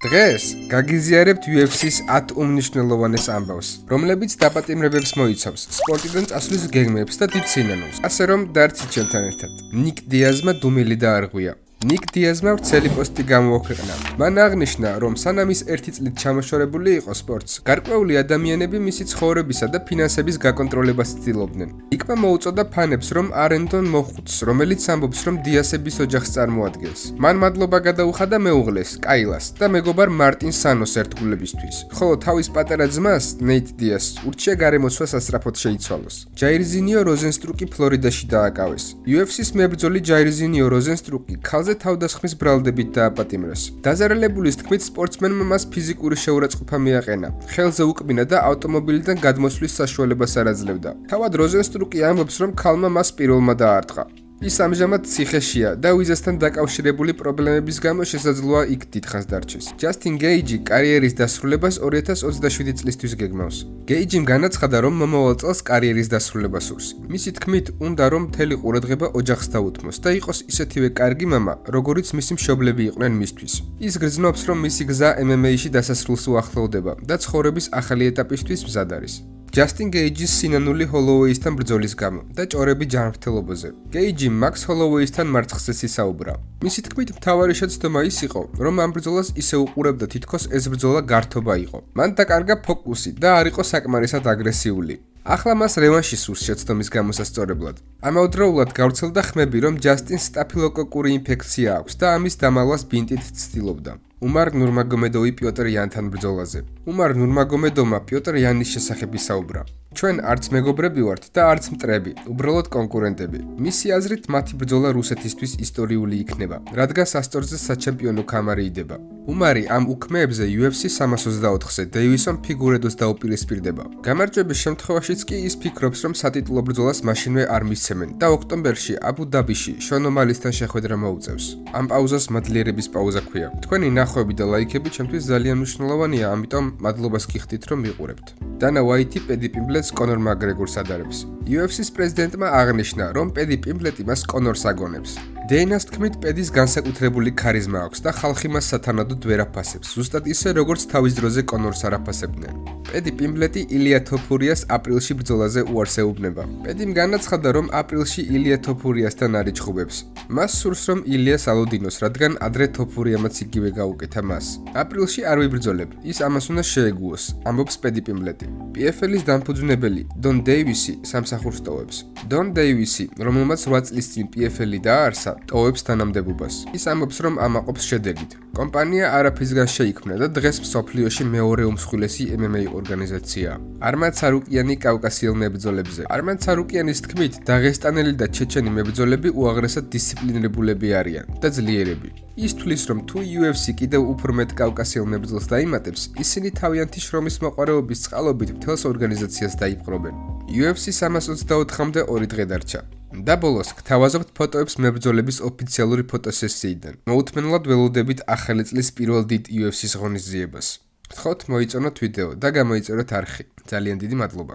დღეს გაგიზიარებთ UFC-ს 10 უმნიშვნელოვანეს ამბავს, რომლებიც დაპატიმრებებს მოიცავს, სპორტიდან წასვლის გეგმებს და დიდ სინანულს. ასე რომ დაარჩით ჩემთან ერთად. ნიკ დიაზმა დუმილი დაარღვია. ნიკ დიაზმა ვრცელი პოსტი გამოაქვეყნა. მან აღნიშნა, რომ სანამ ის 1 წლით ჩამოშორებული იყო სპორტს, გარკვეული ადამიანები მისი ცხოვრებისა და ფინანსების გაკონტროლებას ცდილობდნენ. ნიკმა მოუწოდა ფანებს, რომ არენდონ მოხუცს, რომელიც ამბობს, რომ დიასების ოჯახს წარმოადგენს. მან მადლობა გადაუხადა მეუღლეს, კაილას და მეგობარ მარტინ სანოს ერთგულებისთვის, ხოლო თავის პატარა ძმას, ნეით დიასს, ურჩია გარემოცვა სასწრაფოდ შეიცვალოს. ჯაირზინიო როზენსტრუკი ფლორიდაში დააკავეს. UFC-ს მებრძოლი ჯაირზინიო როზენსტრუკი ქალზე თავდასხმის ბრალდებით დააპატიმრეს. დაზარალებულის თქმით, სპორტსმენმა მას ფიზიკური შეურაცხყოფა მიაყენა, ხელზე უკბინა და ავტომობილიდან გადმოსვლის საშუალებას არ აძლევდა. თავად როზენსტრუკი ამბობს, რომ ქალმა მას პირველმა დაარტყა. ის ამჟამად ციხეშია და ვიზასთან დაკავშირებული პრობლემების გამო შესაძლოა იქ დიდხანს დარჩეს. ჯასტინ გეიჯი კარიერის დასრულებას 2027 წლისთვის გეგმავს. გეიჯიმ განაცხადა, რომ მომავალ წელს კარიერის დასრულება სურს. მისი თქმით, უნდა რომ მთელი ყურადღება ოჯახს დაუთმოს და იყოს ისეთივე კარგი მამა, როგორიც მისი მშობლები იყვნენ მისთვის. ის გრძნობს, რომ მისი გზა MMA-ში დასასრულს უახლოვდება და ცხოვრების ახალი ეტაპისთვის მზად არის. ჯასტინ გეიჯის სინანული ჰოლოუეისთან ბრძოლის გამო და ჭორები ჯანმრთელობაზე. გეიჯი მაქს ჰოლოუეისთან მარცხზე ისაუბრა. მისი თქმით, მთავარი შეცდომა ის იყო, რომ ამ ბრძოლას ისე უყურებდა, თითქოს ეს ბრძოლა გართობა იყო. მან დაკარგა ფოკუსი და არ იყო საკმარისად აგრესიული. ახლა მას რევანში სურს შეცდომის გამოსასწორებლად. ამავდროულად გავრცელდა ხმები, რომ ჯასტინს სტაფილოკოკური ინფექცია აქვს და ამის დამალვას ბინტით ცდილობდა. უმარ ნურმაგომედოვი პიოტრ იანთან ბრძოლაზე. უმარ ნურმაგომედოვმა პიოტრ იანის შესახებ ისაუბრა. ჩვენ არც მეგობრები ვართ და არც მტრები, უბრალოდ კონკურენტები. მისი აზრით, მათი ბრძოლა რუსეთისთვის ისტორიული იქნება, რადგან სასწორზე საჩემპიონო ქამარი იდება. უმარი ამ უქმეებზე UFC 324-ზე დეივისონ ფიგურედოს დაუპირისპირდება. გამარჯვების შემთხვევაშიც კი ის ფიქრობს, რომ სატიტულო ბრძოლას მაშინვე არ მისცემენ და ოქტომბერში აბუ-დაბიში შონომალისთან შეხვედრა მოუწევს. ამ პაუზას მადლიერების პაუზა ქვია. თქვენი ნახვები და ლაიქები ჩემთვის ძალიან მნიშვნელოვანია, ამიტომ მადლობას გიხდით, რომ მიყურებთ. დანა ვაიტი პედი პიმბლეტს კონორ მაკგრეგორს ადარებს. UFC-ს პრეზიდენტმა აღნიშნა, რომ პედი პიმბლეტი მას კონორს აგონებს. დეინას თქმით, პედის განსაკუთრებული ქარიზმა აქვს და ხალხი მას სათანადოდ ვერ აფასებს, ზუსტად ისე, როგორც თავის დროზე კონორს არ აფასებდნენ. პედი პიმბლეტი ილია თოფურიას aprილში ბრძოლაზე უარს ეუბნება. პედიმ განაცხადა, რომ aprილში ილია თოფურიასთან არ იჩხუბებს. მას სურს, რომ ილიას ალოდინოს, რადგან ადრე თოფურიამაც იგივე გაუკეთა მას. aprილში არ ვიბრძოლებ, ის ამას უნდა შეეგუოს, ამბობს პედი პიმბლეტი. PFL-ის დამფუძნებელი დონ დეივისი სამსახურს ტოვებს. დონ დეივისი, რომელმაც 8 წლის წინ PFL-ი დააარსა, ტოვებს თანამდებობას. ის ამბობს, რომ ამაყობს შედეგით. კომპანია არაფრისგან შეიქმნა და დღეს მსოფლიოში მეორე უმსხვილესი MMA ორგანიზაციაა. არმად სარუკიანი კავკასიელ მებრძოლებზე. არმად სარუკიანის თქმით, დაღესტანელი და ჩეჩენი მებრძოლები უაღრესად დისციპლინირებულები არიან და ძლიერები. ის თვლის, რომ თუ UFC კიდევ უფრო მეტ კავკასიელ მებრძოლს დაიმატებს, ისინი თავიანთი შრომის მოყვარეობის წყალობით მთელს ორგანიზაციას დაიპყრობენ. UFC 324-მდე 2 დღე დარჩა. და ბოლოს გთავაზობთ ფოტოებს მებრძოლების ოფიციალური ფოტოსესიიდან. მოუთმენლად ველოდებით ახალი წლის პირველ დიდ UFC-ს ღონისძიებას. გთხოვთ მოიწონოთ ვიდეო და გამოიწეროთ არხი. ძალიან დიდი მადლობა.